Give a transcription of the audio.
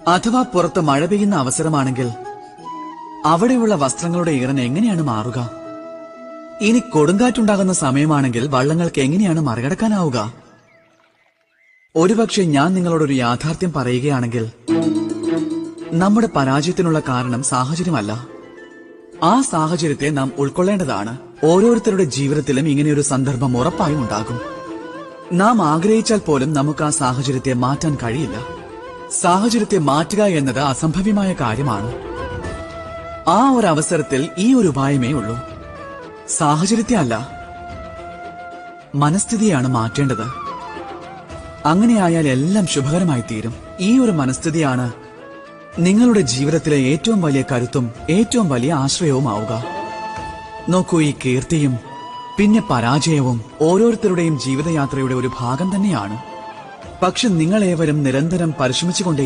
അഥവാ പുറത്ത് മഴ പെയ്യുന്ന അവസരമാണെങ്കിൽ അവിടെയുള്ള വസ്ത്രങ്ങളുടെ ഈറൻ എങ്ങനെയാണ് മാറുക? ഇനി കൊടുങ്കാറ്റുണ്ടാകുന്ന സമയമാണെങ്കിൽ വള്ളങ്ങൾക്ക് എങ്ങനെയാണ് മറികടക്കാനാവുക? ഒരുപക്ഷെ ഞാൻ നിങ്ങളോടൊരു യാഥാർത്ഥ്യം പറയുകയാണെങ്കിൽ നമ്മുടെ പരാജയത്തിനുള്ള കാരണം സാഹചര്യമല്ല, ആ സാഹചര്യത്തെ നാം ഉൾക്കൊള്ളേണ്ടതാണ്. ഓരോരുത്തരുടെ ജീവിതത്തിലും ഇങ്ങനെയൊരു സന്ദർഭം ഉറപ്പായും ഉണ്ടാകും. നാം ആഗ്രഹിച്ചാൽ പോലും നമുക്ക് ആ സാഹചര്യത്തെ മാറ്റാൻ കഴിയില്ല. സാഹചര്യത്തെ മാറ്റുക എന്നത് അസംഭവ്യമായ കാര്യമാണ്. ആ ഒരു അവസരത്തിൽ ഈ ഒരു ഉപായമേ ഉള്ളൂ. സാഹചര്യത്തെ അല്ല, മനസ്ഥിതിയാണ് മാറ്റേണ്ടത്. അങ്ങനെയായാൽ എല്ലാം ശുഭകരമായി തീരും. ഈ ഒരു മനസ്ഥിതിയാണ് നിങ്ങളുടെ ജീവിതത്തിലെ ഏറ്റവും വലിയ കരുത്തും ഏറ്റവും വലിയ ആശ്രയവുമാവുക. നോക്കൂ, ഈ കീർത്തിയും പിന്നെ പരാജയവും ഓരോരുത്തരുടെയും ജീവിതയാത്രയുടെ ഒരു ഭാഗം തന്നെയാണ്. പക്ഷെ നിങ്ങളേവരും നിരന്തരം പരിശ്രമിച്ചുകൊണ്ടേ